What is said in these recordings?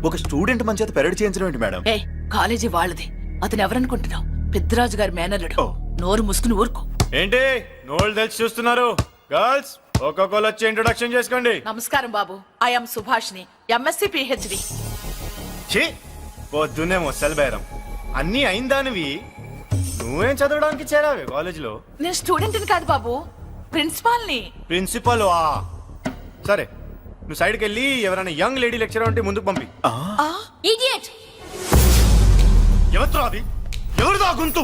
ఒక స్టూడెంట్ మన చేత పెరడ్ చేయించడం ఏంటి మేడం? ఏ కాలేజీ వాళ్ళది. అతను ఎవరనుకుంటున్నావు? పెద్దరాజు గారి మేనల్లుడు. ఓ. నోరు ముసుకుని ఊరుకో. ఏంటి నోళ్ళు తెలిసి చూస్తున్నారు? గర్ల్స్ ఒక్కొక్కరు వచ్చి ఇంట్రొడక్షన్ చేసుకోండి. నమస్కారం బాబు. I'm Subhashini, MSc PhD. ఛీ పొద్దున్నే మొసలు బేరం అన్నీ అయిందానివి. నువ్వేం చదవడానికి చేరావే కాలేజీలో? నేను స్టూడెంట్ని కాదు బాబు, ప్రిన్సిపాల్ని. ప్రిన్సిపల్ వా? సరే నువ్వు సైడ్కి వెళ్ళి ఎవరైనా యంగ్ లేడీ లెక్చరర్ ఉంటే ముందుకు పంపి. ఇడియట్! ఎవరితో అది? ఎవరిదో ఆ గొంతు?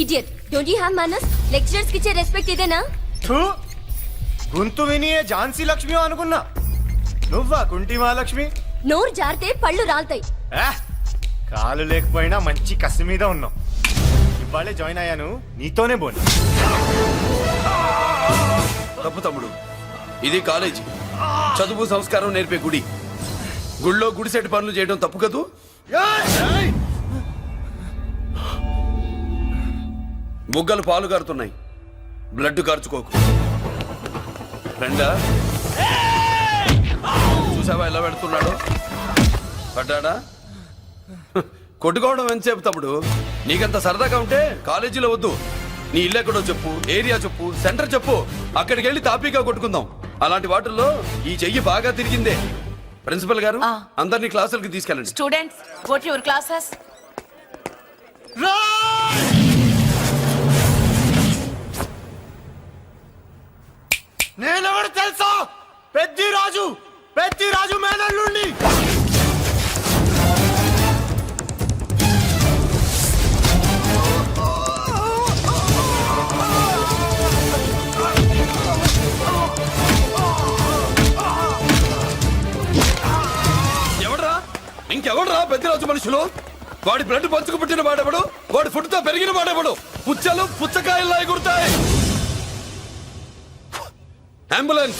ఇడియట్! డోంట్ యు హావ్ మనస్? లెక్చరర్స్ కి ఇచ్చే రెస్పెక్ట్ ఇదేనా? థూ, గొంతు విని ఝాన్సీ లక్ష్మి అనుకున్నా. నువ్వా కుంటి మహాలక్ష్మి? నోరు జారితే పళ్ళు రాల్తాయి. కాలు లేకపోయినా మంచి కసి మీద ఉన్నావు. ఇవాళే జాయిన్ అయ్యాను, నీతోనే బోని. తప్పు తమ్ముడు, ఇది కాలేజీ, చదువు సంస్కారం నేర్పే గుడి. గుళ్ళో గుడిసెట్టి పనులు చేయడం తప్పు కదూ? బుగ్గలు పాలు కారుతున్నాయి, బ్లడ్ కార్చుకోకు. ఫ్రెండా, చూసావా ఎలా పెడుతున్నాడు? పడ్డాడా? కొట్టుకోవడం ఎంతసేపు తమ్ముడు? నీకంత సరదాగా ఉంటే కాలేజీలో వద్దు. నీ ఇల్లు ఎక్కడో చెప్పు, ఏరియా చెప్పు, సెంటర్ చెప్పు, అక్కడికి వెళ్ళి తాపీగా కొట్టుకుందాం. అలాంటి వాటిల్లో ఈ చెయ్యి బాగా తిరిగిందే. ప్రిన్సిపల్ గారు, అందరినీ క్లాసులకి తీసుకెళ్ళండి. Students, go to your classes. నేనెవరు తెలుసా? పెద్దిరాజు, పెద్దిరాజు మేనల్లుండి. ఎవడ్రా? ఇంకెవడ్రా పెద్దిరాజు మనుషులు? వాడి బ్లడ్ పంచుకు పుట్టిన వాడెవడు? వాడి ఫుడ్తో పెరిగిన వాడెవడు? పుచ్చలు పుచ్చకాయల్లా ఎగురుతాయి. అంబులెన్స్!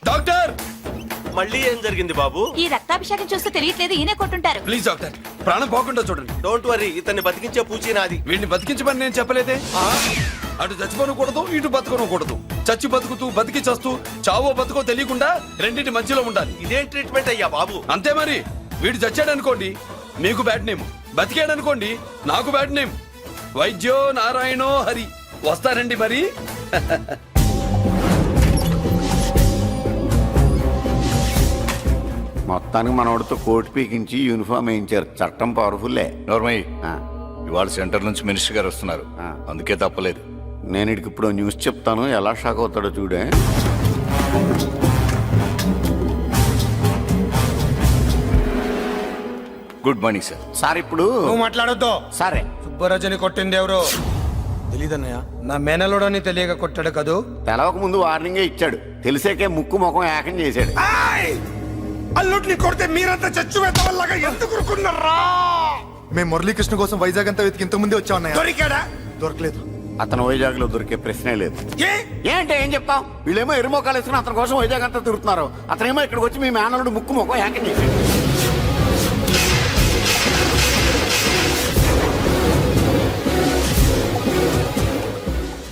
డాక్టర్! మళ్ళీ ఏం జరిగింది బాబు? ఈ రక్తాభిషేకం చూస్తే తెలియట్లేదు, ఈయనే కొట్టుంటారు. ప్లీజ్ డాక్టర్, ప్రాణం పోకుండా చూడండి. డోంట్ వరీ, ఇతన్ని బతికించే పూచి నాది. వీడిని బతికించమని నేను చెప్పలేదే. అటు చచ్చిపోనకూడదు, ఇటు బతకనకూడదు. చచ్చి బతుకుతూ, బతికి చస్తూ, చావో బతుకో తెలియకుండా రెండింటి మధ్యలో ఉండాలి. ఇదేం ట్రీట్మెంట్ అయ్యా బాబు? అంతే మరి. వీడు చచ్చాడనుకోండి, మీకు బ్యాడ్ నేమ్. బతికాడనుకోండి, నాకు బ్యాడ్ నేమ్. వైద్యో నారాయణో హరి. వస్తారండి మరి. మొత్తానికి మనోడితో కోట్ పీకించి యూనిఫామ్ వేయించారు. చట్టం పవర్ఫుల్లే. నోర్మయ్య, ఇవాళ సెంటర్ నుంచి మినిస్టర్ గారు వస్తున్నారు, అందుకే తప్పలేదు. నేను ఇడికి ఇప్పుడు న్యూస్ చెప్తాను, ఎలా షాక్ అవుతాడో చూడే. Good morning sir. సార్ ఇప్పుడు నువ్వు మాట్లాడొద్దు. సరే, సుబ్బరాజుని కొట్టింది ఎవరు? తెలీదన్నయ్య. నా మేనలోడని తెలియక కొట్టాడు కదూ. తెలవక ముందు వార్నింగే ఇచ్చాడు, తెలిసేకే ముక్కు ముఖం ఏకం చేశాడు. అల్లుడిని కొడితే మీరంతా చచ్చు వెతవల్లాగా ఎందుకు ఊరుకున్నారా? మేము మురళీకృష్ణ కోసం వైజాగ్ అంతా వెతికి ఇంతకు ముందే వచ్చా ఉన్నాయా? దొరికాడా? దొరకలేదు. అతను వైజాగ్ లో దొరికే ప్రశ్నే లేదు. ఏంటంటే ఏం చెప్తాం? వీళ్ళేమో ఎరుమోకాలు వేసుకుని అతని కోసం వైజాగ్ అంతా తిరుగుతున్నారు. అతనేమో ఇక్కడికి వచ్చి మీ మేనలుడు ముక్కు ముఖం ఏకం చేశాడు.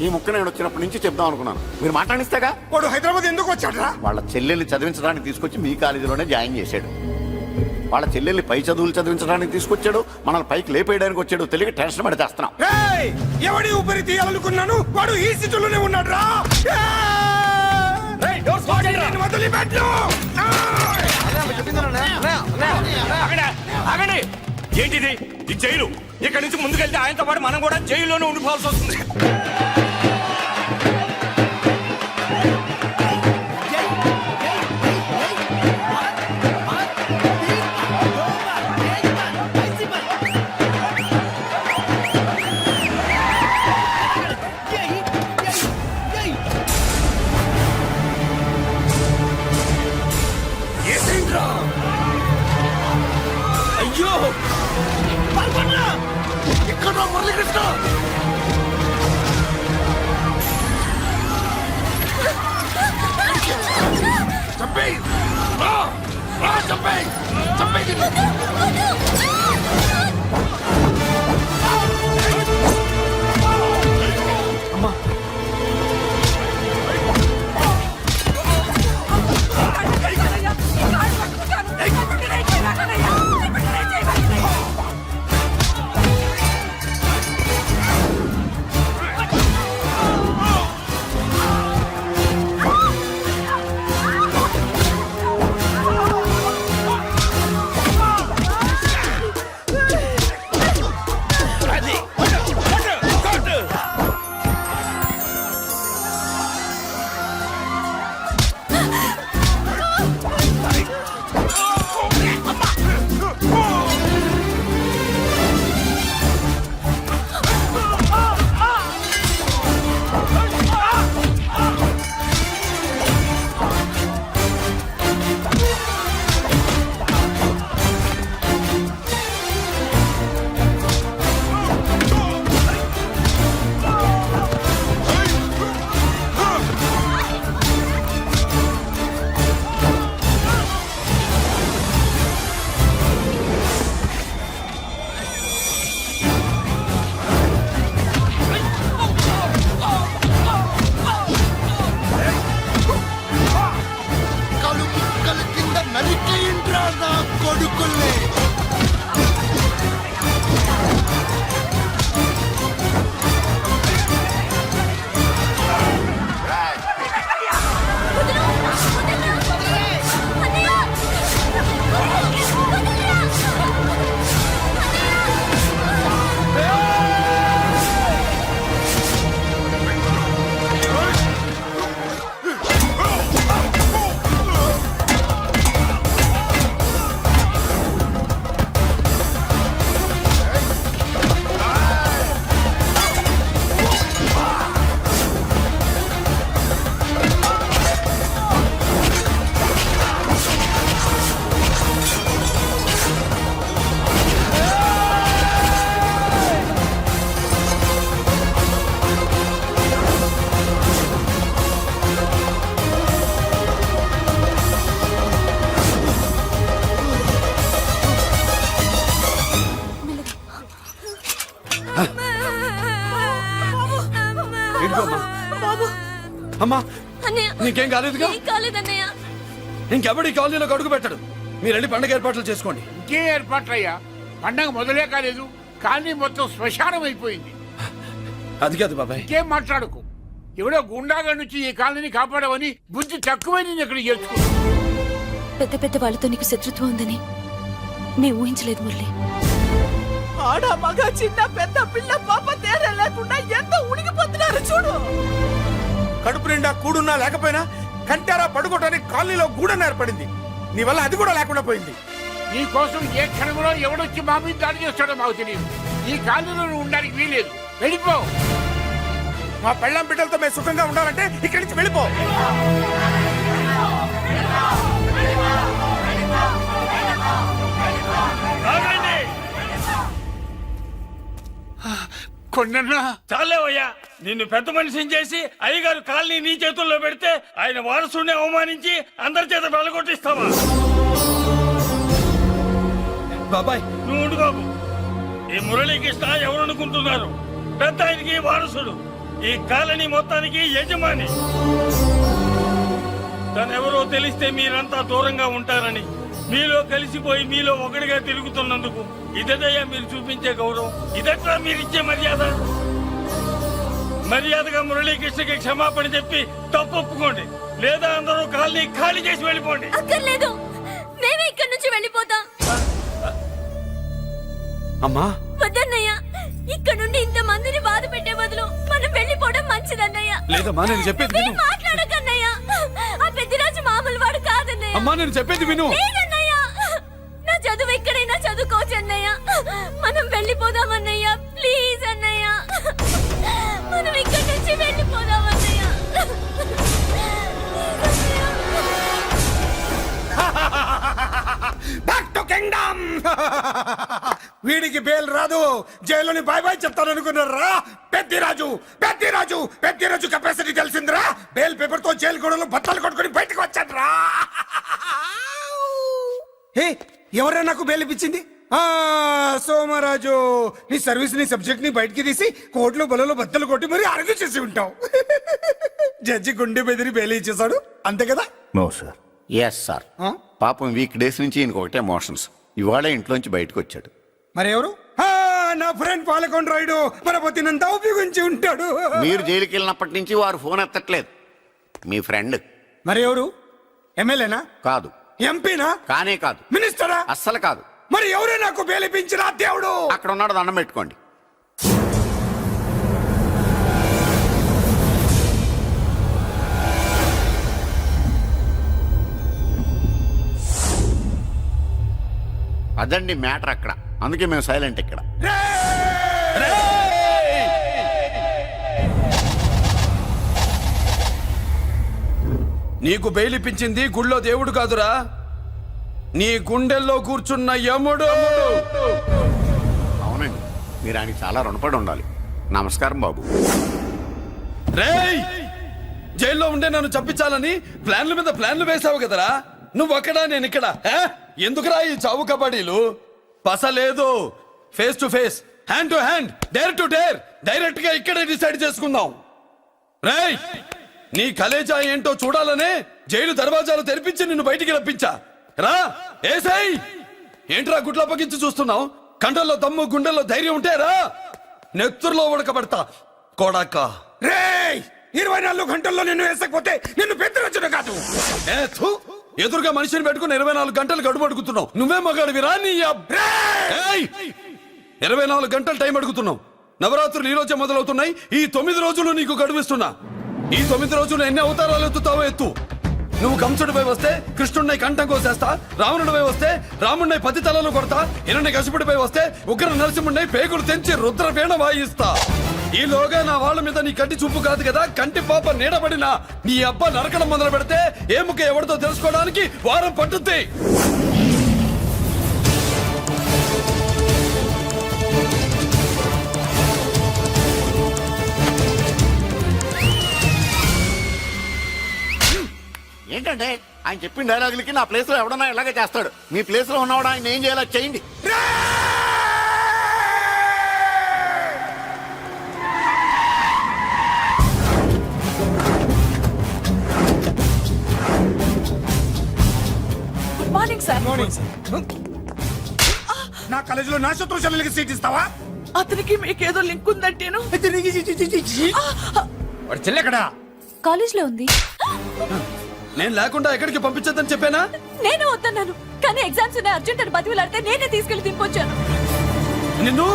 ఈ ముక్క నేను వచ్చినప్పటి నుంచి చెప్దాం అనుకున్నాను, మీరు మాట్లాడిస్తాగా. వాడు హైదరాబాద్ ఎందుకు వచ్చాడ్రా? వాళ్ళ చెల్లెల్ని చదివించడానికి తీసుకొచ్చి మీ కాలేజీలోనే జాయిన్ చేశాడు. వాళ్ళ చెల్లెల్ని పై చదువులు చదివించడానికి తీసుకొచ్చాడు, మనల్ని పైకి లేపేయడానికి వచ్చాడు. తెలియక టెన్షన్ పడి చేస్తున్నాం. ఎవడి ఊపిరి తీయాలనుకున్నాను, వాడు ఈ సిటీలోనే ఉన్నాడు రా. ఏంటిది? ఈ జైలు. ఇక్కడి నుంచి ముందుకెళ్తే ఆయనతో పాటు మనం కూడా జైల్లోనే ఉండిపోవాల్సి వస్తుంది. అయ్యో ఇక్కడ మురళీకృష్ణ ఇదిగోమ్మా. బాబు అమ్మా అన్నయ్య నీకేం కాలేదుగా? ఏం కాలేదన్నయ్య. ఇంకెవడి కాలనీలో అడుగు పెట్టడు. మీరు వెళ్ళి పండగ ఏర్పాట్లు చేసుకోండి. ఇంకే ఏర్పాట్లయ్యా? పండగ మొదలే కాలేదు కానీ మొత్తం శ్మశానం అయిపోయింది. అది కాదు బాబాయ్. ఇంకేం మాట్లాడుకు. ఎవడో గుండాగా నుంచి ఈ కాలనీని కాపాడవని బుద్ధి తక్కువై నేను ఇక్కడ చేర్చుకున్నా. పెద్ద పెద్ద వాళ్ళతో నీకు శత్రుత్వం ఉందని నేను ఊహించలేదు మురళి. ఆడ మగ చిన్న పెద్ద పిల్ల పాప తేడా లేకుండా ఎంత ఉనికిపోతున్నారు చూడు. కడుపు నిండా కూడున్నా లేకపోయినా కంటారా పడుకోవటానికి కాలనీలో గూడెం ఏర్పడింది. నీ వల్ల అది కూడా లేకుండా పోయింది. నీ కోసం ఏ క్షణంలో ఎవడొచ్చి మా మీద దాడి చేస్తాడో మాకు తెలియదు. ఈ కాలనీలో నువ్వు ఉండడానికి వీలేదు. వెళ్ళిపో. మా పెళ్ళాం బిడ్డలతో మేము సుఖంగా ఉండాలంటే ఇక్కడి నుంచి వెళ్ళిపో. కొండన్నా చాలేవయ్యా, నిన్ను పెద్ద మనిషిని చేసి అయ్యగారు కాలనీ నీ చేతుల్లో పెడితే ఆయన వారసుని అవమానించి అందరి చేత వెళ్ళగొట్టిస్తావా? బాబాయ్ నువ్వు ఉండు బాబు. ఈ మురళీకృష్ణ ఎవరనుకుంటున్నారు? పెద్ద ఆయనకి వారసుడు, ఈ కాలనీ మొత్తానికి యజమాని. తనెవరో తెలిస్తే మీరంతా దూరంగా ఉంటారని మీలో కలిసిపోయి మీలో ఒకటిగా తిరుగుతున్నందుకు ఇదయ్యా మీరు చూపించే గౌరవం. ఇదట్లా మీరిచ్చే మర్యాద. మర్యాదగా మురళీకృష్ణకి క్షమాపణ చెప్పి తప్పు ఒప్పుకోండి, లేదా అందరూ కాలనీ ఖాళీ చేసి వెళ్ళిపోండి. అక్కర్లేదు, మేమే ఇక్కడి నుంచి వెళ్ళిపోతాం. అమ్మా వద్దన్నయ్య, ఇక్కడ నుండి ఇంత మందిని బాధ పెట్టే బదులు మనం వెళ్ళిపోవడం మంచిదన్నయ్య. లేదమ్మా, నేను చెప్పేది విను. మాట్లాడకన్నయ్య, ఆ పెద్దరాజు మామూలు వాడు కాదన్నయ్య. అమ్మా నేను చెప్పేది విను. లేదన్నయ్య, నా చదువు ఎక్కడైనా చదువుకోవచ్చు అన్నయ్య. మనం వెళ్ళిపోదామన్నయ్య, ప్లీజ్ అన్నయ్య. మనం ఇక్కడి నుంచి వెళ్ళిపోదామన్నయ్య. Back to kingdom. వీడికి బెయిల్ రాదు, జైల్లోని బాయ్ బాయ్ చెప్తాననుకున్నారా? పెద్దిరాజు పెద్దిరాజు పెద్దిరాజు కెపాసిటీ తెలిసిందిరా. బెయిల్ పేపర్ తో జైలు గోడలు బట్టలు కొట్టుకుని బయటకు వచ్చాడ్రా. హే, ఎవరైనా నాకు బెయిల్ ఇప్పించింది? సోమరాజు, నీ సర్వీస్ ని సబ్జెక్ట్ ని బయటికి తీసి కోర్టులో బలలో బద్దలు కొట్టి మరి అరెస్ట్ చేసి ఉంటావు. జడ్జి గుండె బెదిరి బెయిల్ ఇచ్చేసాడు, అంతే కదా? No sir. Yes sir. పాపం వీక్ డేస్ నుంచి ఈయనకు ఒకటే మోషన్స్. ఇవాళ ఇంట్లోంచి బయటకు వచ్చాడు. మరి ఎవరు? నా ఫ్రెండ్ పాలకొండ రాయుడు మన పొద్దునంతా ఉపయోగించి ఉంటాడు. మీరు జైలుకి వెళ్ళినప్పటి నుంచి వారు ఫోన్ ఎత్తట్లేదు. మీ ఫ్రెండ్. మరి ఎవరు? ఎమ్మెల్యేనా? కాదు. ఎంపీనా? కానే కాదు. మినిస్టరా? అస్సలు కాదు. మరి ఎవరే నాకు బేలిపించిన దేవుడు? అక్కడ ఉన్నాడు, దండం పెట్టుకోండి. అదండి మ్యాటర్ అక్కడ. అందుకే మేము సైలెంట్ ఇక్కడ. నీకు బెయిలిపించింది గుళ్ళో దేవుడు కాదురా, నీ గుండెల్లో కూర్చున్న యముడు. అవునండి, మీరు ఆయనకి చాలా రుణపడి ఉండాలి. నమస్కారం బాబు. రేయ్, జైల్లో ఉండే నన్ను చంపించాలని ప్లాన్ల మీద ప్లాన్లు వేసావు కదరా. నువ్వు అక్కడ నేను ఇక్కడ. ఎందుకురా ఈ చావు కబడ్డీలు? పస లేదు. Face to face, hand to hand, dare to dare, direct గా ఇక్కడే డిసైడ్ చేసుకుందాం. రేయ్, నీ కలేజా ఏంటో చూడాలనే జైలు దర్వాజాలు తెరిపించి నిన్ను బయటికి రప్పించా. రా ఏసై. ఏంట్రా గుడ్ల పగించి చూస్తున్నావు? కండల్లో దమ్ము, గుండెల్లో ధైర్యం ఉంటే రా, నెత్తురులో ఉడకబడతా కొడాక. రేయ్, 24 గంటల్లో నిన్ను వేసకపోతే నిన్ను పెద్దరొచ్చుడు కాదు. ఎదురుగా మనిషిని పెట్టుకుని 24 గంటలు గడుపు అడుగుతున్నావు. నువ్వే మగాడివిరా నీ 24 గంటలు టైం అడుగుతున్నావు. నవరాత్రులు ఈ రోజే మొదలవుతున్నాయి. ఈ 9 రోజులు నీకు గడువిస్తున్నా. ఈ 9 రోజులు ఎన్ని అవతారాలు ఎత్తుతావో ఎత్తు. నువ్వు కంసుడిపై వస్తే కృష్ణుడిని కంఠం కోసేస్తా, రావణుడిపై వస్తే రాముడిని 10 తలలు కొడతా, హిరణ్య కశిపుడిపై వస్తే ఉగ్ర నరసింహుడిని పేగులు తెంచి రుద్రవీణ వాయిస్తా. ఈలోగా నా వాళ్ళ మీద నీ కంటి చూపు కాదు కదా, కంటి పాప నీడబడినా నీ అబ్బ నరకడం మొదలు పెడితే ఏ ముక్క ఎవరితో తెలుసుకోవడానికి వారం పట్టుద్ది. ఏంటంటే ఆయన చెప్పిన డైలాగులకి నా ప్లేస్ లో ఎవడన్నా ఇలాగే చేస్తాడు. మీ ప్లేస్ లో ఉన్నవాడు ఆయన ఏం చేయాలో చేయండి. సార్ నా కాలేజీలో నా శత్రు చెల్లెలకి సీట్ ఇస్తావా? అతనికి మీకేదో లింక్ ఉందంటేను. వాడు చెల్లెక్కడా? కాలేజ్ లో ఉంది. నేను లేకుండా ఎక్కడికి పంపించొద్దని చెప్పానా? నేను వద్దన్నాను, కానీ ఎగ్జామ్స్ ఉన్నాయి అర్జెంట్ అని బతిలాడితే నేనే తీసుకెళ్లి దింపొచ్చాను. నిన్ను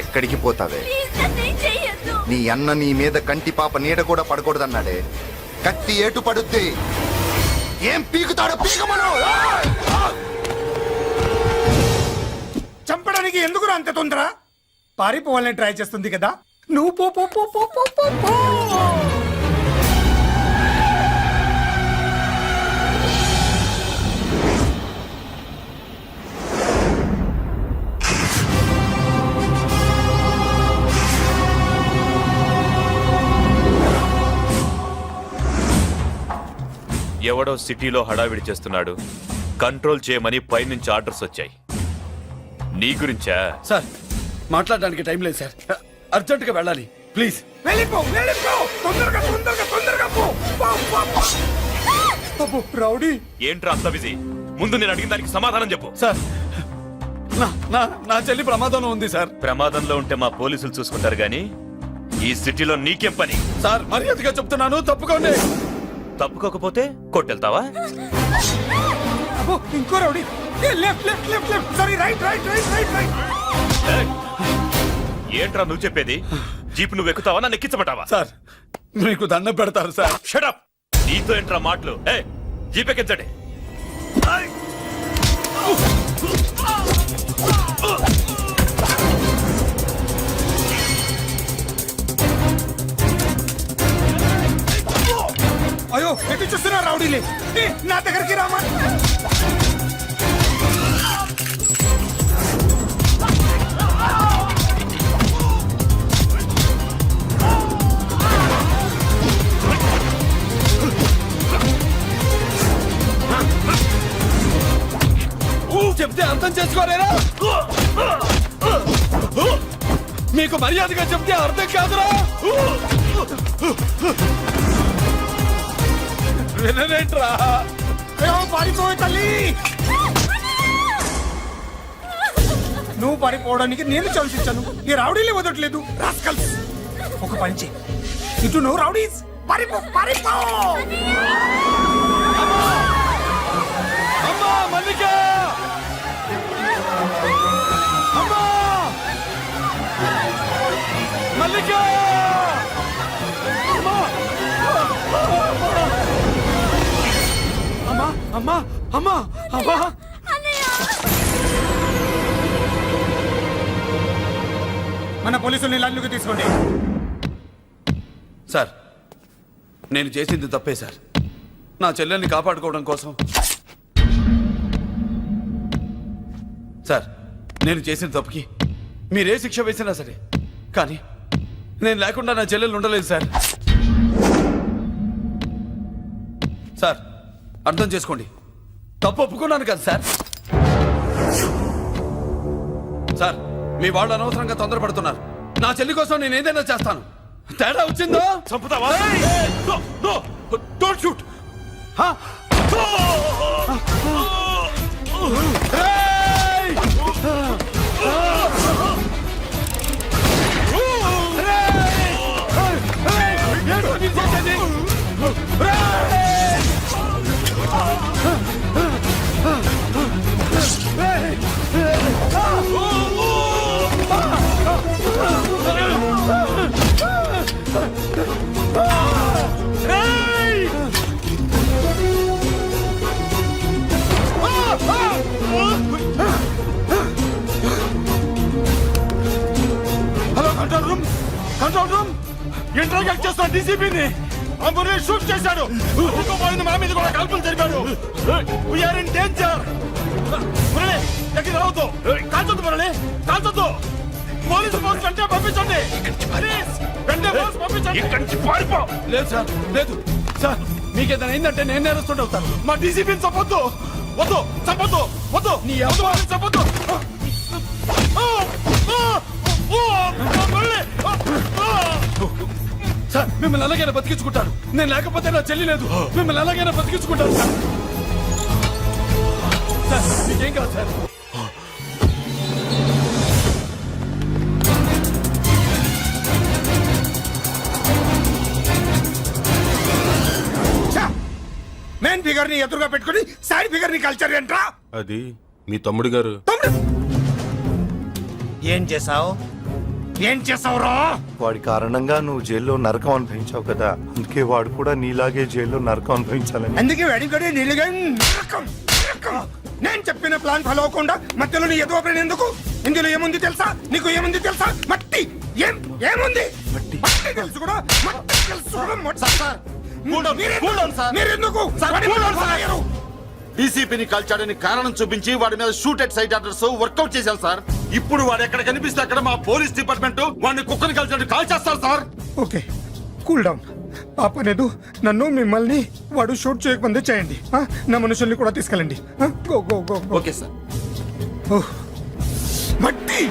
ఎక్కడికి పోతావే? ప్లీజ్ నన్ను ఏం చెయ్యొద్దు. నీ అన్న నీ మీద కంటి పాప నీడ కూడా పడకూడదన్నాడే. కత్తి ఏటు పడుద్ది. ఏం పీకుతాడో పీకమను. చంపడానికి ఎందుకు అంత తొందర? పారిపోవాలని ట్రై చేస్తుంది కదా. నువ్వు పో పో పో పో పో పో పో. ఎవడో సిటీలో హడావిడి చేస్తున్నాడు, కంట్రోల్ చేయమని పైనుంచి ఆర్డర్స్ వచ్చాయి. నీ గురించా? సార్ మాట్లాడడానికి టైం లేదు సార్, అర్జెంటుగా వెళ్ళాలి ప్లీజ్. వెళ్ళిపో వెళ్ళిపో, తొందరగా తొందరగా తొందరగా పో. పో, పో, పో. అబ్బో, రౌడీ. ఏంట్రా అంత బిజీ? ముందు నేను అడిగిన దానికి సమాధానం చెప్పు. సార్ నా నా నా చెల్లి ప్రమాదంలో ఉంది సార్. ప్రమాదంలో ఉంటే మా పోలీసులు చూసుకుంటారు గాని ఈ సిటీలో నీకేం పని? సార్ మర్యాదగా చెప్తున్నాను, తప్పుకోండి. తప్పుకోకపోతే కొట్టెళ్తావా? అబ్బో, ఇంకో rowdy. Left left left left, sorry right right right right right. ఏయ్! ఏంట్రా నువ్వు చెప్పేది? జీప్ నువ్వు ఎక్కుతావా, నన్ను ఎక్కించమంటావా? సార్ మీకు దండం పెడతారు సార్. షడప్! నీతో ఏంట్రా మాటలు? ఏ జీప్ ఎక్కించండి. అయ్యో, ఎటు చూస్తున్నా రౌడీలే. నా దగ్గరికి రామా. చెప్తే అర్థం చేసుకోలేరా? మీకు మర్యాదగా చెప్తే అర్థం కాదురా? వినరేంట్రా? పారిపోయి తల్లి. నువ్వు పారిపోవడానికి నేను ఛాన్స్ ఇచ్చాను. ఈ రౌడీలే వదట్లేదు. రాస్కల్స్. ఒక పని చెయ్యి, ఇటు నువ్వు రౌడీస్ పారిపో పారిపో. అమ్మా మల్లిక! అమ్మా మల్లిక! అమ్మా అమ్మా అమ్మా అమ్మా! మన పోలీసుల్ని లైన్లోకి తీసుకోండి. సార్ నేను చేసింది తప్పే సార్. నా చెల్లెల్ని కాపాడుకోవడం కోసం. సార్ నేను చేసిన తప్పుకి మీరే శిక్ష వేసినా సరే, కానీ నేను లేకుండా నా చెల్లెలు ఉండలేదు సార్. సార్ అర్థం చేసుకోండి, తప్పు ఒప్పుకున్నాను కదా సార్. సార్ మీ వాళ్ళు అనవసరంగా తొందరపడుతున్నారు. నా చెల్లి కోసం నేను ఏదైనా చేస్తాను. తేడా వచ్చిందో చంపుతావా? Don't shoot. Hello control room, control room. ఇంటర్గెక్ట్ చేస్తాను డీసీపీని. అమ్మని షూట్ చేశాడు. ఇంకోపోయింది మా మీద కూడా కాల్పులు జరిపాడు. We're in danger. మురళి దగ్గర రావద్దు. కాల్చొద్దు మురళి, కాల్చొద్దు. పోలీసు ఫోర్స్ వెంటనే పంపించండి. ప్లీజ్ వెంటనే ఫోర్స్ పంపించండి. ఇక్కడి నుంచి పారిపో. లేదు సార్, లేదు సార్. మీకేదైనా అయిందంటే నేను నేరస్తుండే అవుతాను. మా డీసీపీని చంపొద్దు. వద్దు, చంపొద్దు, వద్దు. నీ ఎవరు చంపొద్దు. సార్ మిమ్మల్ని అలాగైనా బతికించుకుంటాను. నేను లేకపోతే నా చెల్లి లేదు. మిమ్మల్ని అలాగైనా బతికించుకుంటాను సార్. సార్ మీకేం కాదు సార్. మెయిన్ ఫిగర్ ని ఎదురుగా పెట్టుకుని సైడ్ ఫిగర్ ని కల్చర్ ఏంట్రా? అది మీ తమ్ముడు గారు. ఏం చేసావు? ఏం చేసావురా? వాడి కారణంగా నువ్వు జైల్లో నరకం అనుభవించావు కదా, అందుకే వాడు కూడా నీలాగే జైల్లో నరకం అనుభవించాలని. అందుకే వెడికడే నీళ్ళుగా నరకం, నరకం. నేను చెప్పిన ప్లాన్ ఫాలో అవ్వకుండా మధ్యలో నీ ఎదుగు ఓపెన్ ఎందుకు? ఇందులో ఏముంది తెలుసా? నీకు ఏముంది తెలుసా? మట్టి. ఏముంది? మట్టి తెలుసు కూడా, మట్టి తెలుసు కూడా, మట్టి. మీరెందుకు? డీసీపీని కాల్చాడని కారణం చూపించి వాడి మీద shoot at sight orders work out చేశాం సార్. ఇప్పుడు వాడు ఎక్కడ కనిపిస్తే అక్కడ మా పోలీస్ డిపార్ట్మెంట్ వాడిని కుక్కని కాల్చాడు కాల్ చేస్తారు సార్. Okay, cool down. ఆ పనేదు నన్ను మిమ్మల్ని వాడు షూట్ చేయకముందే చేయండి. నా మనుషుల్ని కూడా తీసుకెళ్ళండి. Go go go. Okay sir. మట్టి.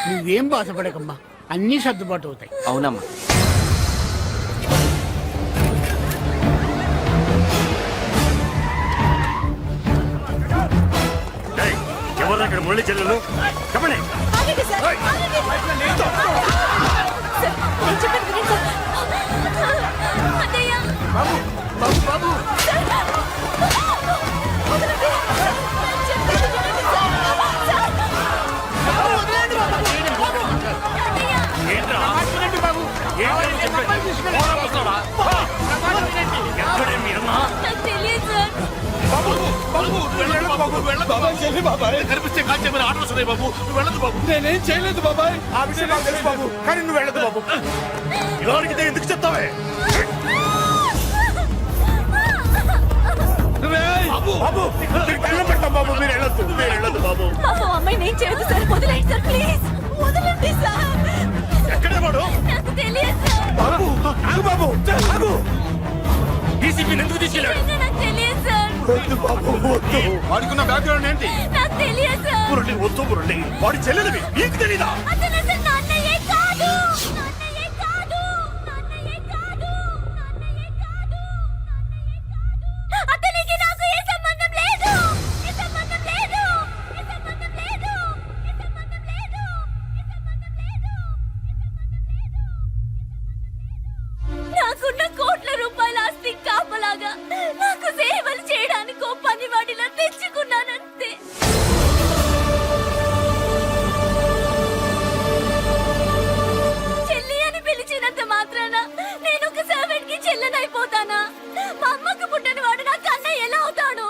నువ్వేం బాధపడకమ్మా, అన్నీ సర్దుబాటు అవుతాయి. అవునమ్మా. ఎవరు అక్కడ మురళి చెల్లెలు చెప్పండి. బాబు బాబు బాబు చేస్తున్నావా ఎక్కడే మీ అన్న నాకు తెలియదు సార్. కనిపిస్తే కాల్చే మరి ఆటోస్ ఉన్నాయి బాబు నువ్వు వెళ్ళదు బాబు నేనేం చేయలేదు బాబాయ్. ఆ విషయం నాకు తెలుసు బాబు కానీ నువ్వు వెళ్ళదు బాబు ఎవరికి ఎందుకు చెప్తావే బాబు మీరు దండం పెడతాం బాబు మీరు వెళ్ళొద్దు బాబు పాపం అమ్మాయి నేను చేయదు సార్. వదిలేండి సార్ ప్లీజ్. వదలండి సార్. ఎక్కడే వాడు నాకు తెలియదు సార్. బాబు ఆగు బాబు ఆగు డీసీపీని ఎందుకు తీసుకెళ్ళాడు నిజంగా నాకు తెలియదు సార్. వద్దు బాబు వద్దు వాడికున్న బ్యాక్గ్రౌండ్ ఏంటి నాకు తెలియదు సార్. మురళి వద్దు మురళి వాడి చెల్లెలివి నీకు తెలీదా అతను అసలు నా అన్నయ్యే కాదు. నా అన్నయ్యే కాదు. నా అన్నయ్యే కాదు. నా అన్నయ్యే కాదు. అతనికి నాకు ఏ సంబంధం లేదు. ఏ సంబంధం లేదు. ఏ సంబంధం లేదు. ఏ సంబంధం లేదు. ఏ సంబంధం లేదు. నాకున్న కోట్ల రూపాయల ఆస్తి కాపలాగా నాకు సేవలు చేయడానికి ఓ పనివాడిలా తెచ్చుకున్నానంతే. చెల్లి అని పిలిచినంత మాత్రాన నేను ఒక సర్వెంట్ కి చెల్లెనైపోతానా? మా అమ్మకు పుట్టిన వాడు నాకు అన్నయ్య ఎలా అవుతాడు?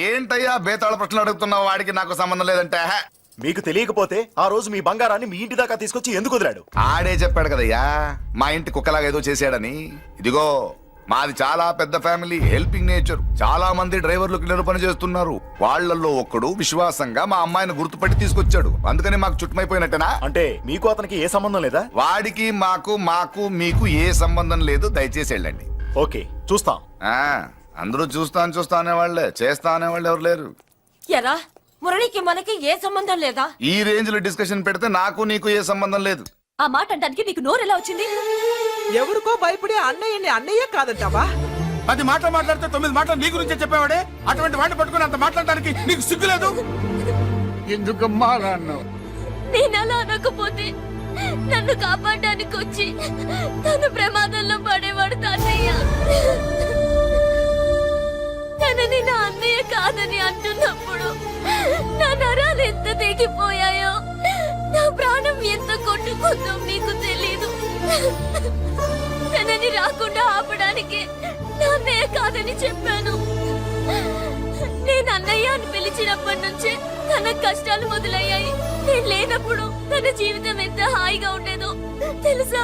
ఏంటయ్యా బేతాళ ప్రశ్నలు అడుగుతున్నావు? వాడికి నాకు సంబంధం లేదంటే మీకు తెలియకపోతే ఆ రోజు మీ బంగారాన్ని మీ ఇంటి దాకా తీసుకొచ్చి ఎందుకు వదిలాడు ఆడే చెప్పాడు కదయ్యా మా ఇంటి కుక్కలాగా ఏదో చేశాడని. ఇదిగో మాది చాలా పెద్ద ఫ్యామిలీ, హెల్పింగ్ నేచర్. చాలా మంది డ్రైవర్లు క్లీనర్ పని చేస్తున్నారు. వాళ్ళల్లో ఒక్కడు విశ్వాసంగా మా అమ్మాయిని గుర్తుపట్టి తీసుకొచ్చాడు. అందుకని మాకు చుట్టుమైపోయినట్టేనా? అంటే మీకు అతనికి ఏ సంబంధం లేదా? వాడికి మాకు మీకు ఏ సంబంధం లేదు. దయచేసి వెళ్ళండి. ఓకే చూస్తాం. అందరూ చూస్తా అనేవాళ్లే, చేస్తా అనేవాళ్ళు ఎవరు లేరు. ఎరా మురళికి మనకి ఏ సంబంధం లేదా? ఈ రేంజ్ లో డిస్కషన్ పెడితే నాకు నీకు ఏ సంబంధం లేదు. ఆ మాట అంటానికి నీకు నోరు ఎలా వచ్చింది? ఎవరికో భయపడి అన్నయ్యని అన్నయ్య కాదంటావా? 10 మాటలు మాట్లాడితే 9 మాటలు నీ గురించే చెప్పేవాడే. అటువంటి వాడిని పట్టుకుని అంత మాట్లాడడానికి నీకు సిగ్గులేదు? ఎందుకమ్మా అలా అన్నావు నేను అలా అనకపోతే నన్ను కాపాడడానికి వచ్చి తను ప్రమాదంలో పడేవాడు తాతయ్య. తనని నా అన్నయ్య కాదని అంటున్నప్పుడు నా నరాలు ఎంత తెగిపోయాయో, నా ప్రాణం ఎంత కొట్టుకుందో మీకు తెలీదు. తనని రాకుండా ఆపడానికి నా అన్నయ్య కాదని చెప్పాను. నేను అన్నయ్య అని పిలిచినప్పటి నుంచే తన కష్టాలు మొదలయ్యాయి. నేను లేనప్పుడు తన జీవితం ఎంత హాయిగా ఉండేదో తెలుసా?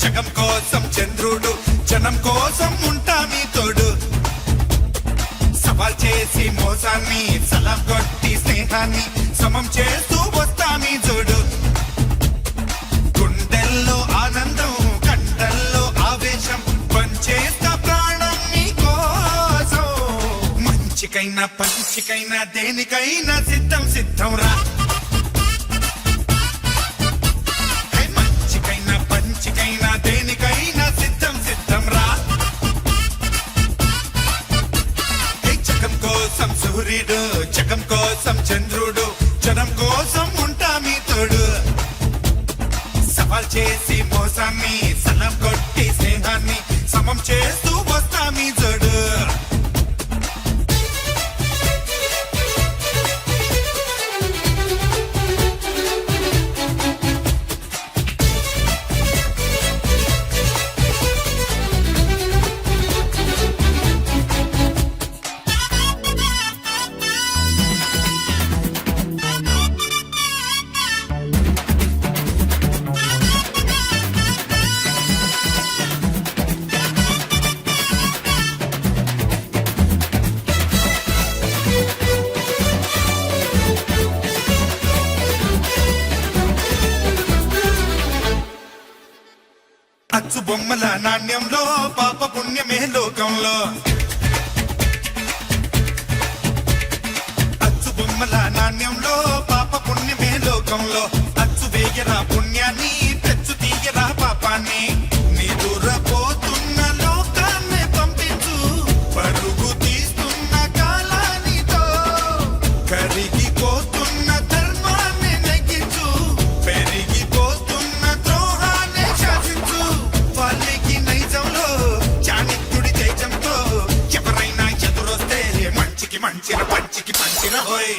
జగం కోసం చంద్రుడు, జనం కోసం ఉంటా మీ తోడు. సవాల్ చేసి మోసాన్ని, సలాం కొట్టి స్నేహాన్ని సమం చేస్తూ వస్తా మీ జోడు. గుండెల్లో ఆనందం, కండల్లో ఆవేశం, పంచేస్తా ప్రాణం మీ కోసం. మంచికైనా మంచికైనా పంచికైనా దేనికైనా సిద్ధం సిద్ధం రా హే, మంచికైనా పంచికైనా దేనికైనా సిద్ధం సిద్ధం రా హే, జగం కోసం సూర్యుడు జగం కోసం చంద్రుడు జనం కోసం ఉంటా మీ తోడు సవాల్ చేసి మోసాన్ని సలం కొట్టి స్నేహాన్ని సమం చేస్తూ వస్తా మీ జోడు అచ్చు బొమ్మల నాణ్యంలో పాప పుణ్యమే లోకంలో అచ్చు బొమ్మల నాణ్యంలో పాప పుణ్యమే లోకంలో అచ్చు వేయరా పుణ్యాన్ని తెచ్చు తీయరా పాపాన్ని నీ దూరపోతున్న లోకాన్ని పంపించు పరుగు తీస్తున్న కాలానితో కరిగిపోతున్న ధర్మాన్ని నెగ్గించు పెరిగిపోతున్న ద్రోహాన్ని శాసించు వాళ్ళకి నైజంలో చాణిక్యుడి తేజంతో ఎవరైనా ఎదురొస్తే మంచికి మంచిన పంచికి పంచిన హోయ్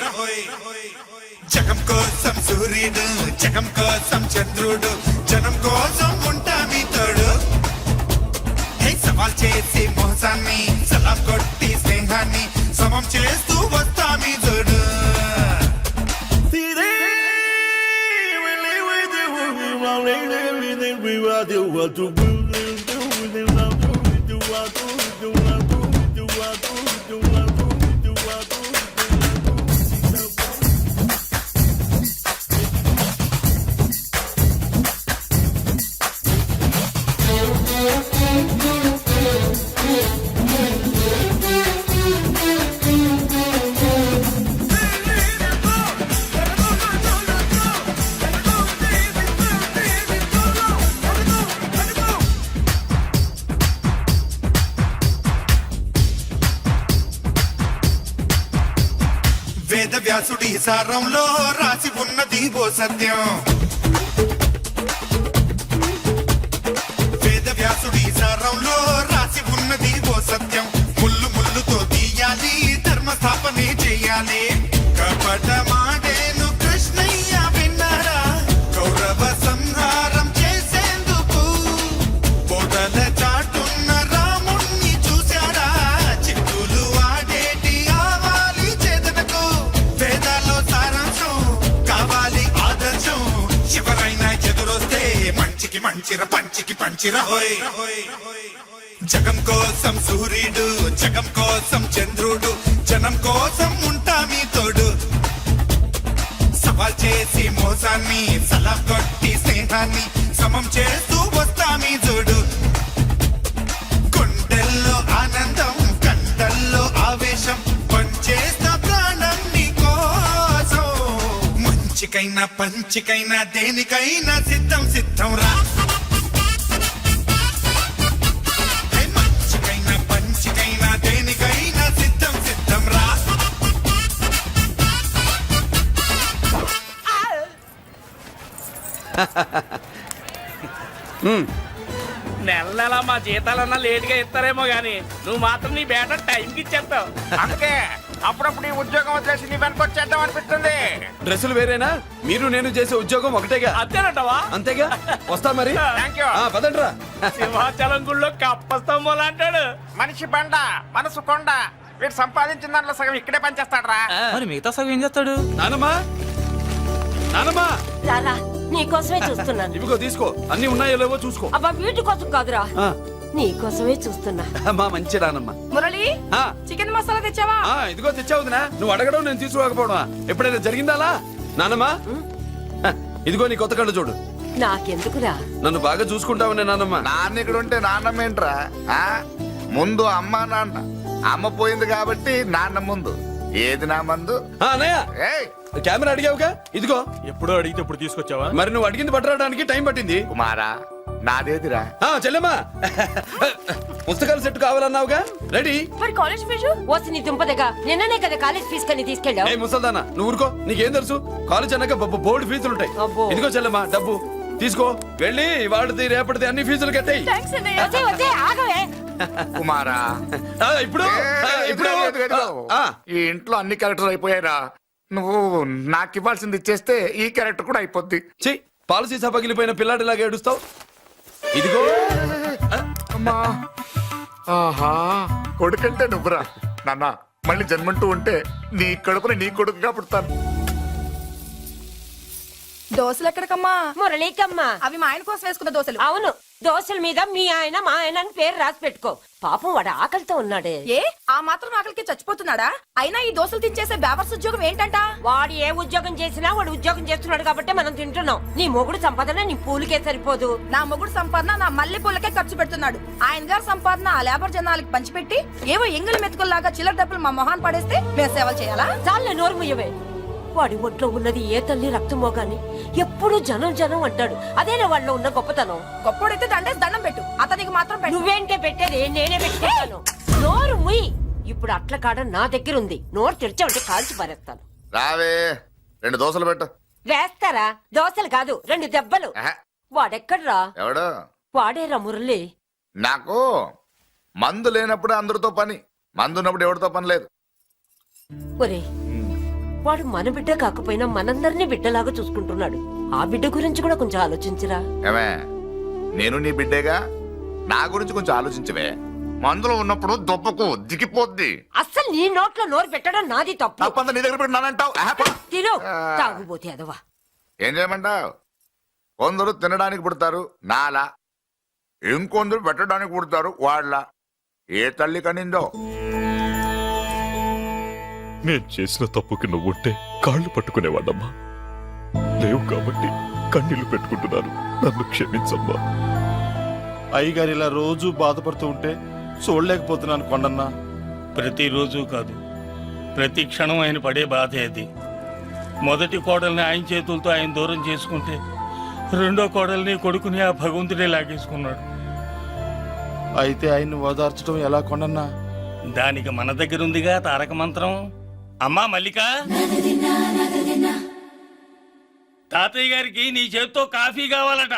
జగం కోసం సూర్యుడు జగం కోసం చంద్రుడు జనం కోసం ఉంటా మీ తోడు హే, సవాల్ చేసి మోసాన్ని సలాం కొట్టి స్నేహాన్ని సమం చేస్తూ వస్తా మీ తోడు వేద వ్యాసుడి సారంలో రాసి ఉన్నది ఓ సత్యం వేద వ్యాసుడి సారంలో రాసి ఉన్నది ఓ సత్యం ముళ్ళు ముళ్ళుతో తీయాలి ధర్మ స్థాపనే చెయ్యాలి కపట మాడేను కృష్ణయ్య విన్నారా కౌరవ సంహారం చేసేందుకు పొదల చాటున్న రాముణ్ణి చూశాడా చిట్టులు ఆడేటి ఆవాలి చేతనకు వేదాల్లో సారాంశం కావాలి ఆదర్శం ఎవరైనా ఎదురొస్తే మంచికి మంచిర పంచికి పంచిర హోయ్ జగం కోసం సూర్యుడు జగం కోసం చంద్రుడు జనం కోసం ఉంటా మీ తోడు సవాల్ చేసి మోసాన్ని సలాం కొట్టి స్నేహాన్ని సమం చేస్తూ వస్తా మీ జోడు గుండెల్లో ఆనందం కండల్లో ఆవేశం పంచేస్తా ప్రాణాన్ని కోసం మంచికైనా పంచికైనా దేనికైనా సిద్ధం సిద్ధం రా హే, మంచికైనా పంచికైనా దేనికైనా సిద్ధం సిద్ధం రా నెల నెల మా జీతాలన్నా లేట్ గా ఇస్తారేమో గానీ నువ్వు మాత్రం నీ బేట టైంకి ఇచ్చేస్తావు. అందుకే అప్పుడప్పుడు ఈ ఉద్యోగం వదిలేసి నీ వెనక వచ్చేద్దాం అనిపిస్తుంది. డ్రెస్సులు వేరేనా? మీరు నేను చేసే ఉద్యోగం ఒకటేగా. అంతేనంటవా? అంతేగా. వస్తా మరి. Thank you. పదండ్రా. సింహాచలం గుళ్ళో కప్పస్తంభం అంటాడు. మనిషి బండ మనసు కొండ వీడు సంపాదించిన దాంట్లో సగం ఇక్కడే పనిచేస్తాడు రా. మరి మిగతా సగం ఏం చేస్తాడు? నానమ్మా నానమ్మా రారా నీకోసమే చూస్తున్నాను. ఇవిగో తీసుకో, అన్ని ఉన్నాయో లేవో చూసుకో. అబ్బా వీటి కోసం కాదురా, ఆ, నీకోసమే చూస్తున్నా. మా మంచి నానమ్మ. మురళి ఆ, చికెన్ మసాలా తెచ్చావా? ఇదిగో తెచ్చావుదినా. నువ్వు అడగడం నేను తీసుకోకపోవడమా? ఎప్పుడైనా జరిగిందాలా నానమ్మా? ఇదిగో నీ కొత్త కళ్ళు చూడు. నాకెందుకురా? నన్ను బాగా చూసుకుంటావునే నానమ్మ. నాన్న ఇక్కడ ఉంటే నాన్నమ్మ ఏంట్రా? ముందు అమ్మ నాన్న. అమ్మ పోయింది కాబట్టి నాన్న ముందు. ఏది నా మందు అన్నయ్య ఏయ్ కెమెరా అడిగావుగా ఇదిగో. ఎప్పుడో అడిగితే ఇప్పుడు తీసుకొచ్చావా? మరి నువ్వు అడిగింది పట్టడానికి టైం పట్టింది. కుమారా నాదేదిరా చెల్లెమ్మా పుస్తకాల సెట్ కావాలన్నావుగా, రెడీ. మరి కాలేజ్ ఫీజు ఓసి నీ దుంపదగా నిన్ననే కదా కాలేజ్ ఫీజు కని తీసుకెళ్ళావు. ఏ ముసల్దానా నువ్వు ఊరుకో, నీకేం తెలుసు? కాలేజ్ అన్నాక బోర్డు ఫీజులు ఉంటాయి. అబ్బో. ఇదిగో చెల్లెమ్మా డబ్బు తీసుకో, వెళ్ళి వాడిది రేపటిది అన్ని ఫీజులు కట్టాయి. వచ్చే వచ్చే ఆగవే. కుమారా ఇప్పుడు ఇప్పుడు ఈ ఇంట్లో అన్ని క్యారెక్టర్ అయిపోయారా? నువ్వు నాకు ఇవ్వాల్సింది ఇచ్చేస్తే ఈ క్యారెక్టర్ కూడా అయిపోద్ది. చెయ్యి, పాలసీ పగిలిపోయిన పిల్లాడిలాగా ఏడుస్తావు. ఇదిగో అమ్మా ఆహా కొడుకంటే నువ్వురా నాన్న. మళ్ళీ జన్మంటూ ఉంటే నీ కడుపుని నీ కొడుకుగా పుడతాను. దోశలు ఎక్కడికమ్మా? మురళీకమ్మ. అవి మా ఆయన కోసం వేసుకున్న దోశలు. అవును, దోశల మీద మీ ఆయన మా ఆయన అని పేరు రాసి పెట్టుకో. పాపం వాడు ఆకలితో ఉన్నాడే. ఏ ఆ మాత్రం ఆకలికి చచ్చిపోతున్నాడా? అయినా ఈ దోశలు తినేసే బేవర్స్ ఉద్యోగం ఏంటంట? వాడు ఏ ఉద్యోగం చేసినా వాడు ఉద్యోగం చేస్తున్నాడు కాబట్టి మనం తింటున్నాం. నీ మొగుడు సంపాదన నీ పూలకే సరిపోదు. నా మొగుడు సంపాదన నా మల్లె పూలకే ఖర్చు పెడుతున్నాడు. ఆయన గారి సంపాదన ఆ లేబర్ జనాలకి పంచిపెట్టి ఏవో ఎంగిలి మెతుకుల్లాగా చిల్లర డబ్బులు మా మొహాన్ పడేస్తే మేము సేవలు చేయాలా? చాలే నోరు ముయ్యవే. వాడి ఒంట్లో ఉన్నది ఏ తల్లి రక్తమో గాని ఎప్పుడు జనం జనం అంటాడు. అదేనా వాళ్ళలో ఉన్న గొప్పతనం. గొప్పోడైతే దండేసి దండం పెట్టు, అతనికి మాత్రం పెట్టు. నువ్వేంటే పెట్టేది, నేనే పెట్టుకుంటాను. నోరు ముయ్యి. ఇప్పుడు అట్ల కాడ నా దగ్గర ఉంది. నోరు తెరిచావంటే కాల్చి పారేస్తాను. రావే 2 దోశలు పెట్టు. వేస్తారా? దోశలు కాదు 2 దెబ్బలు. ఆహా. వాడెక్కడ్రా? ఎవడు? వాడేరా మురళి. నాకు మందు లేనప్పుడు అందరితో పని, మందు ఉన్నప్పుడు ఎవరితో పని లేదు. ఒరే, వాడు మన బిడ్డ కాకపోయినా మనందరినీ బిడ్డలాగా చూసుకుంటున్నాడు. ఆ బిడ్డ గురించి కూడా కొంచెం ఆలోచించరా. ఏమే నేను నీ బిడ్డేగా, నా గురించి కొంచెం ఆలోచించవే. మందులో ఉన్నప్పుడు దొప్పకు దిగిపోద్ది. అస్సలు నీ నోట్లో నోరు పెట్టడం నాది తప్పు. తప్పంతా నీ దగ్గర పెట్టినానంటావు. తిను తాగుబోతే అదవా. ఏం చేయమంటావు? కొందరు తినడానికి పుడతారు నాలా, ఇంకొందరు పెట్టడానికి పుడతారు వాళ్ళ. ఏ తల్లి కనిందో. నేను చేసిన తప్పుకి నువ్వుంటే కాళ్ళు పట్టుకునేవాడమ్మా. లేవు కాబట్టి కన్నీళ్లు పెట్టుకుంటున్నాను, నన్ను క్షమించమ్మా. అయ్యగారు ఇలా రోజు బాధపడుతూ ఉంటే చూడలేకపోతున్నాను కొండన్నా. ప్రతిరోజు కాదు, ప్రతి క్షణం ఆయన పడే బాధే అది. మొదటి కోడల్ని ఆయన చేతులతో ఆయన దూరం చేసుకుంటే రెండో కోడల్ని కొడుకుని ఆ భగవంతుడే లాగేసుకున్నాడు. అయితే ఆయన్ని ఓదార్చడం ఎలా కొండన్నా? దానికి మన దగ్గర ఉందిగా తారక మంత్రం. అమ్మా మల్లిక, తాతయ్య గారికి నీ చేత్తో కాఫీ కావాలట.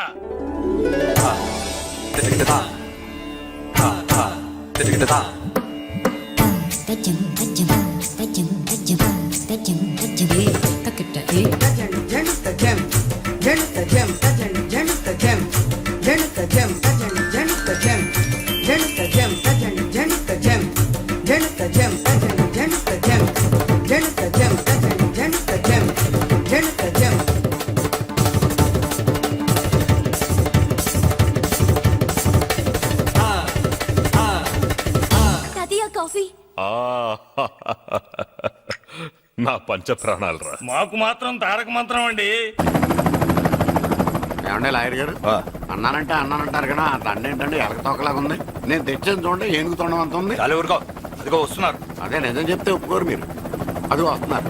కాఫీ. నా పంచ ప్రాణాలు రా. మాకు మాత్రం తారక మంత్రం అండి. ఏమండే లాయర్ గారు, అన్నానంటే అన్నానంటారు కదా, ఆ దండ ఏంటంటే ఎలకతోకలాగా ఉంది. నేను తెచ్చేది చూడండి, ఏనుగు తొండం అంత ఉంది. చాలు ఊరుకో, అదిగో వస్తున్నారు. అదే నిజం చెప్తే ఒప్పుకోరు మీరు. అది వస్తున్నారు.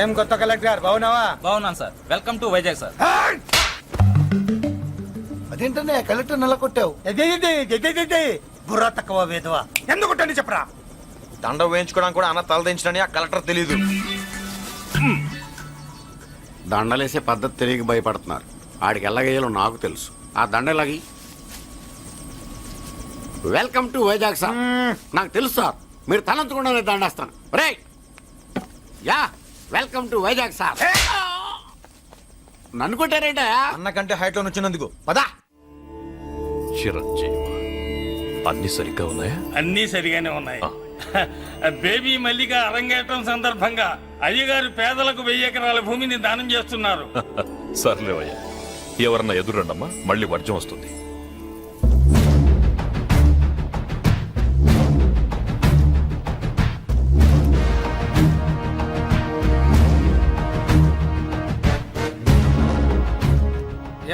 ఏం కొత్త కలెక్టర్ బాగున్నావా? బాగున్నాను sir. Welcome to Vizag sir. అదేంటనే కలెక్టర్ నెల కొట్టావు? బుర్ర తక్కువ వేదవా. ఎందుకు కొట్టండి చెప్పరా? దండ వేయించుకోవడానికి కూడా అన్న తలదించడని ఆ కలెక్టర్ తెలీదు. దండలేసే పద్ధతి తెలియక భయపడుతున్నారు. ఆడికి ఎలాగేయాలో నాకు తెలుసు. ఆ దండ ఎలాగి. Welcome to Vizag sir. నాకు తెలుసు సార్, మీరు తలంచకుండా దండేస్తాను. రే యా, వెల్కమ్ టు వైజాగ్ సార్. నన్ను కొట్టారేంట? అన్నకంటే హైట్ లో వచ్చినందుకు పదా. చిరంజీవి, అన్ని సరిగ్గా ఉన్నాయా? అన్నీ సరిగానే ఉన్నాయి. బేబీ మల్లిక అరంగేట్రం సందర్భంగా అయ్యగారు పేదలకు 1000 ఎకరాల భూమిని దానం చేస్తున్నారు. సర్లేవయ్యా, ఎవరన్నా ఎదురండమ్మా, మళ్ళీ వర్జం వస్తుంది.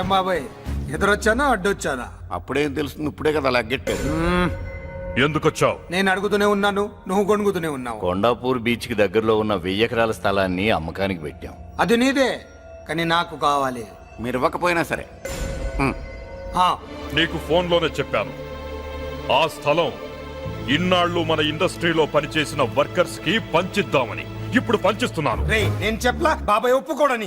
ఏం బాబాయ్ ఎదురొచ్చానా అడ్డొచ్చానా? అప్పుడేం తెలుస్తుంది, ఇప్పుడే కదా లగ్గెట్టాడు. ఎందుకొచ్చావు? నేను అడుగుతూనే ఉన్నాను, నువ్వు గొణుగుతూనే ఉన్నావు. కొండాపూర్ బీచ్ కి దగ్గరలో ఉన్న 1000 ఎకరాల స్థలాన్ని అమ్మకానికి పెట్టాం. అది నీదే, కానీ నాకు కావాలి. మీరు ఇవ్వకపోయినా సరే. ఆ, నీకు ఫోన్లోనే చెప్పాను. ఆ స్థలం ఇన్నాళ్ళు మన ఇండస్ట్రీలో పనిచేసిన వర్కర్స్ కి పంచిద్దామని. ఇప్పుడు పంచిస్తున్నాను. రే నేను చెప్పలా బాబాయ్ ఒప్పుకోడని.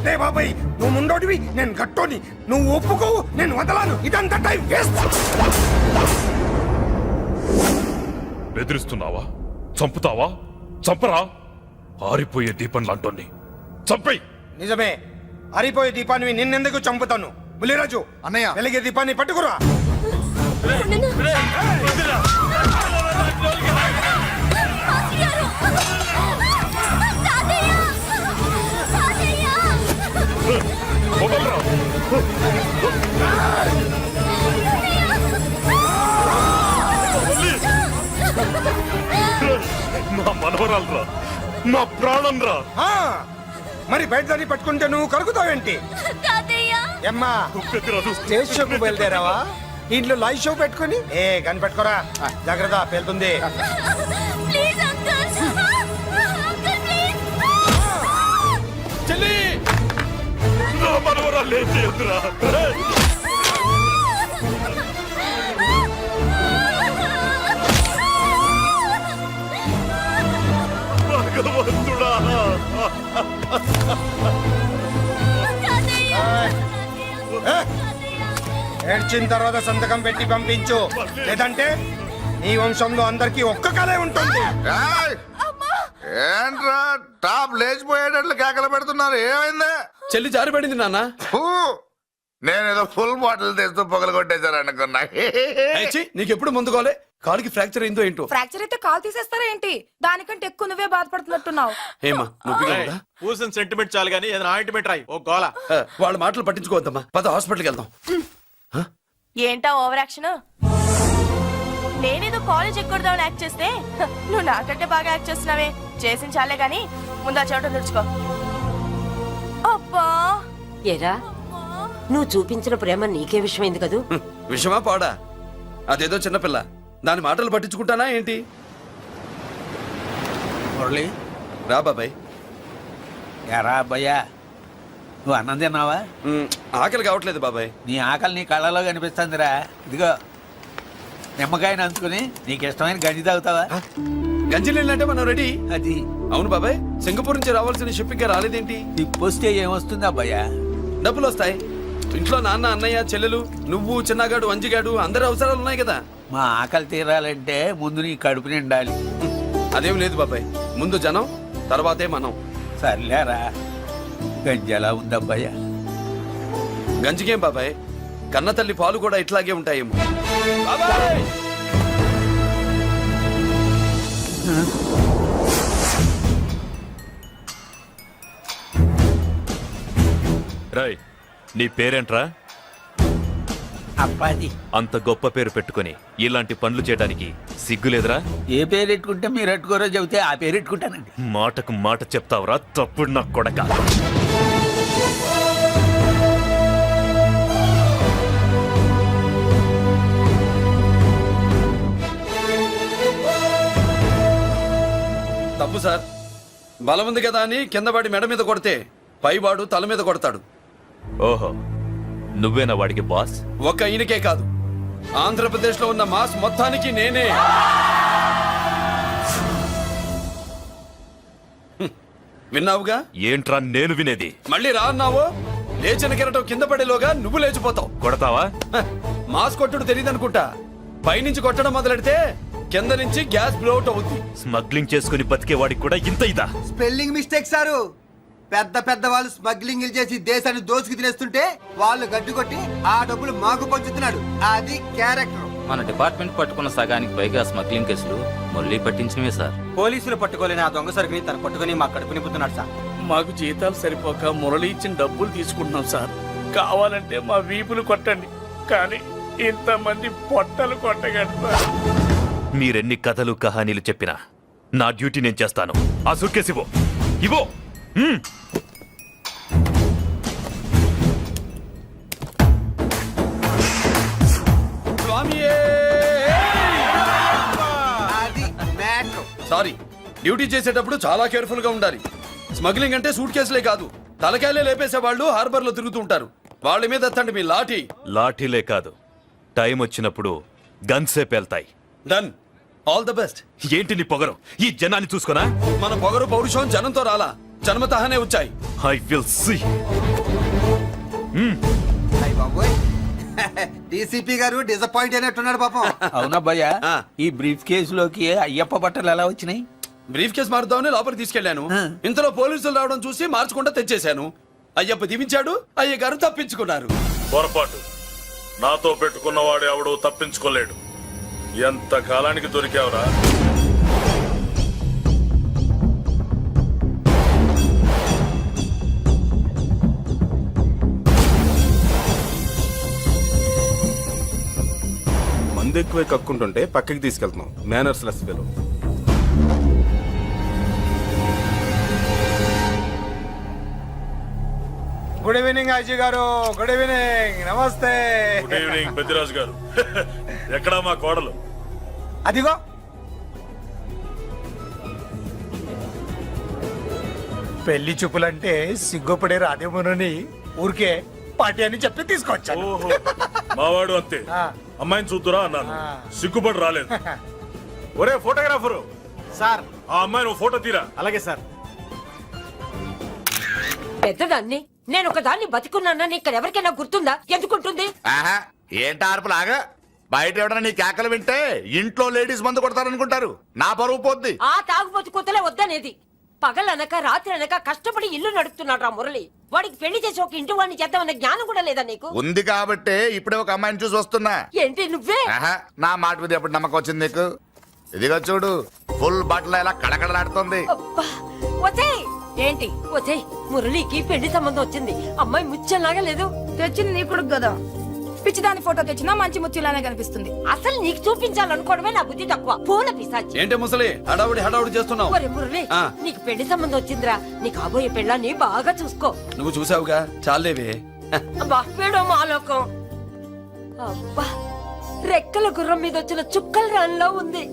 రే బాబాయ్ నువ్వు ముండోడివి, నేను గట్టోని. నువ్వు ఒప్పుకోవు, నేను వదలాను. ఇదంతా టైం వేస్ట్. బెదిరిస్తున్నావా? చంపుతావా? చంపరా? ఆరిపోయే దీపం లాంటోని చంపై. నిజమే, అరిపోయే దీపాన్ని నిన్నెందుకు చంపుతాను? బుల్లిరాజు అన్నయ్య. వెలిగే దీపాన్ని పట్టుకురా. వదలరా. నా మనవరాలరా, నా ప్రాణం రా. ఆ, మరి బయట దాన్ని పట్టుకుంటే నువ్వు కరుగుతావేంటి? ఎమ్మా స్టేజ్ షోకు బయలుదేరావా? ఇంట్లో లైవ్ షో పెట్టుకుని కనిపెట్టుకోరా. జాగ్రత్త, పేలుతుంది. చెల్లి, నా మనవరాలు ఏం చేయొద్దురా. భగవంతుడా. ఏడ్చిన తర్వాత సంతకం పెట్టి పంపించు, లేదంటే నీ వంశంలో అందరికీ ఒక్క కలే ఉంటుంది. ఏంట్రా టాప్ లేచిపోయేటట్లు కేకలు పెడుతున్నారు, ఏమైంది? చెల్లి జారిపడింది నాన్న. ఫూ, నేనేదో ఫుల్ బాటిల్ తెస్తూ పొగలు కొట్టేశారు అనుకున్నా. నీకెప్పుడు ముందుకోలే? కాలుకి ఫ్రాక్చర్ అయిందో ఏంటో. ఫ్రాక్చర్ అయితే కాల్ తీసేస్తారా ఏంటి? దానికంటే ఎక్కువ నువ్వే బాధపడుతున్నట్టున్నావు. ఏమా నువ్వు పూసిన సెంటిమెంట్ చాలు గానీ ఏదైనా ఆయింట్మెంట్ రాయి. ఓ గోల. వాళ్ళ మాటలు పట్టించుకోవద్దమ్మా, పద హాస్పిటల్కి వెళ్దాం. ఏంటా ఓవర్ యాక్షన్? నేనేదో కాలేజ్ ఎక్కడదామని యాక్ట్ చేస్తే నువ్వు నాకంటే బాగా యాక్ట్ చేస్తున్నావే. చేసిన చాలే గాని ముందు ఆ చోట తుడుచుకో. అబ్బా, ఏరా నువ్వు చూపించిన ప్రేమ నీకే విషయమైంది కదూ? విషమా పాడా? అదేదో చిన్నపిల్ల, దాని మాటలు పట్టించుకుంటానా ఏంటి? మురళి, రా బాబాయ్. ఎరా అబ్బయ్యా, నువ్వు అన్నం తిన్నావా? ఆకలి కావట్లేదు బాబాయ్. నీ ఆకలి నీ కళ్ళలో కనిపిస్తుందిరా. ఇదిగో నిమ్మకాయని అంచుకుని నీకు ఇష్టమైన గంజి తాగుతావా? గంజి నీళ్ళంటే మనం రెడీ. అది అవును బాబాయ్, సింగపూర్ నుంచి రావాల్సిన షిప్పింగ్ రాలేదేంటి? తిప్పొస్తే ఏమొస్తుంది అబ్బయ్యా? డబ్బులు వస్తాయి. ఇంట్లో నాన్న, అన్నయ్య, చెల్లెలు, నువ్వు, చిన్నగాడు, అంజిగాడు, అందరి అవసరాలు ఉన్నాయి కదా. మా ఆకలి తీరాలంటే ముందు నీ కడుపు నిండాలి. అదేం లేదు బాబాయ్, ముందు జనం, తర్వాతే మనం. సర్లేరా, గంజి ఎలా ఉందబ్బయ్యా? గంజికేం బాబాయ్, కన్న తల్లి పాలు కూడా ఇట్లాగే ఉంటాయేమో. బాబాయ్ రాయ్, నీ పేరేంట్రా? అప్పాది. అంత గొప్ప పేరు పెట్టుకొని ఇలాంటి పనులు చేయడానికి సిగ్గులేదురా? ఏ పేరు పెట్టుకుంటే మీరు పెట్టుకోరో చెబితే ఆ పేరు పెట్టుకుంటానండి. మాటకు మాట చెప్తావురా తప్పుడు నా కొడక. తప్పు సార్. బలం ఉంది కదా అని కింద పడి మెడ మీద కొడితే పైవాడు తల మీద కొడతాడు. ఓహో, నువ్వేనా వాడికి బాస్? ఒక్క ఈయనకే కాదు, ఆంధ్రప్రదేశ్ లో ఉన్న మాస్ మొత్తానికి నేనే. విన్నావుగా? ఏంట్రా నేను వినేది? మళ్ళీ రా అన్నావు, లేచిన కెరటం కింద పడేలోగా నువ్వు లేచిపోతావు. కొడతావా? మాస్ కొట్టుడు తెలియదనుకుంటా. పైనుంచి కొట్టడం మొదలెడితే కింద నుంచి గ్యాస్ బ్లౌట్ అవుతుంది. స్మగ్లింగ్ చేసుకుని బతికే వాడికి కూడా ఇంత ఇదా? Spelling mistake sir. పెద్ద పెద్ద వాళ్ళు స్మగ్లింగ్ చేసి దేశాన్ని దోచుకు తినేస్తుంటే వాళ్ళు గడ్డు కొట్టి ఆ డబ్బులు మాకు పంచుతున్నాడు. అది క్యారెక్టర్. మన డిపార్ట్మెంట్ పట్టుకున్న సగానికి పైగా స్మగ్లింగ్ కేసులు మురళి పట్టించినవే సార్. పోలీసులు పట్టుకోలేని ఆ దొంగ సరుకుని తను పట్టుకుని మా కడుపు నింపుతున్నాడు సార్. మాకు జీతాలు సరిపోక మురళి ఇచ్చిన డబ్బులు తీసుకుంటున్నాం సార్. కావాలంటే మా వీపులు కొట్టండి, కానీ ఇంతమంది పొట్టలు కొట్టగండి సార్. మీరెన్ని కథలు కహానీలు చెప్పినా నా డ్యూటీ నేను చేస్తాను. ఆ సూట్కేస్ ఇవ్వు. సారీ, డ్యూటీ చేసేటప్పుడు చాలా కేర్ఫుల్ గా ఉండాలి. స్మగ్లింగ్ అంటే సూట్ కేసులే కాదు, తలకాయలే లేపేసే వాళ్ళు హార్బర్ లో తిరుగుతూ ఉంటారు. వాళ్ళ మీద ఎత్తండి మీ లాఠీ. లాఠీలే కాదు, టైం వచ్చినప్పుడు గన్సే పేల్తాయి. డన్. All the best. ఏంటి నీ పొగరు? ఈ జనాన్ని చూసుకోనా? మన పొగరు పౌరుషం జనంతో రాలా, జన్మతహనే వచ్చాయి. I will see. డీసీపీ గారు డిసప్పాయింట్ అయినట్టున్నాడు పాపం. అవునా భయ్యా, ఆ. ఈ బ్రీఫ్ కేసులోకి అయ్యప్ప బట్టలు ఎలా వచ్చినాయి? బ్రీఫ్ కేసు మారుద్దామని లోపలికి తీసుకెళ్లాను. ఇంతలో పోలీసులు రావడం చూసి మార్చకుండా తెచ్చేశాను. అయ్యప్ప దీవించాడు, అయ్య గారు తప్పించుకున్నారు. పొరపాటు. నాతో పెట్టుకున్నవాడు ఎవడు తప్పించుకోలేడు. ఎంత కాలానికి దొరికావురా? మందు ఎక్కువ కక్కుంటుంటే పక్కకి తీసుకెళ్తున్నాం. Mannerless fellow. Good evening Aji garu. Good evening. నమస్తే. Good evening Peddiraju garu. ఎక్కడా మా కోడలు? అదిగో పెళ్లి చూపులంటే సిగ్గుపడే రాధేమోనని ఊరికే పార్టీ అని చెప్పి తీసుకొచ్చాను. ఓహో, మావాడు అంతే. ఆ. అమ్మాయిని చూద్దురా అన్నాను, ఆ. సిగ్గుపడి రాలేదు. ఒరే ఫోటోగ్రాఫరు, సార్ ఆ అమ్మాయిని ఓ ఫోటో తీరా. అలాగే సార్. పెద్దదాన్ని నేను ఒక దాన్ని బతికున్నానని ఇక్కడ ఎవరికైనా గుర్తుందా? ఎందుకుంటుంది? ఆహా, ఏంటి ఆర్పులాగా? బయట ఎవడన్నా నీ కేకలు వింటే ఇంట్లో లేడీస్ మందు కొడతారనుకుంటారు. నా పరువు పోద్ది. ఆ తాగుబోతు కూతలే వద్దనేది. పగలనక రాత్రి అనక కష్టపడి ఇల్లు నడుపుతున్నాడు రా మురళి. వాడికి పెళ్లి చేసి ఒక ఇంటి వాడిని చేద్దామన్న జ్ఞానం కూడా లేదా నీకు? ఉంది కాబట్టే ఇప్పుడే ఒక అమ్మాయిని చూసి వస్తున్నా. ఏంటి నువ్వే? ఆహా, నా మాట మీద ఎప్పుడు నమ్మకం వచ్చింది నీకు? ఇదిగో చూడు, ఫుల్ బట్టలు ఎలా కడకడలాడుతుంది. అబ్బా, వచ్చేయ్. ఏంటి? వచ్చేయ్, మురళికి పెళ్లి సంబంధం వచ్చింది. అమ్మాయి ముచ్చల్లాగా లేదు. తెచ్చింది నీ కొడుకు కదా. పిచ్చిదాని ఫోటో తెచ్చినా మంచి ముత్యులానే కనిపిస్తుంది. అసలు నీకు చూపించాలనుకోవడమే నా బుద్ధి తక్కువ. పూల పిశాచి. ఏంటి ముసలి హడావుడి చేస్తున్నావు? ఒరే మురళి, ఆ. నీకు పెళ్లి సంబంధం వచ్చిందిరా. నీ కాబోయే పెళ్ళాన్ని బాగా చూసుకో. నువ్వు చూసావుగా, చాలేవే. అబ్బా, వీడో మాలోకం. అబ్బా, రెక్కల గుర్రం మీద వచ్చిన చుక్కల రాన్లో ఉంది.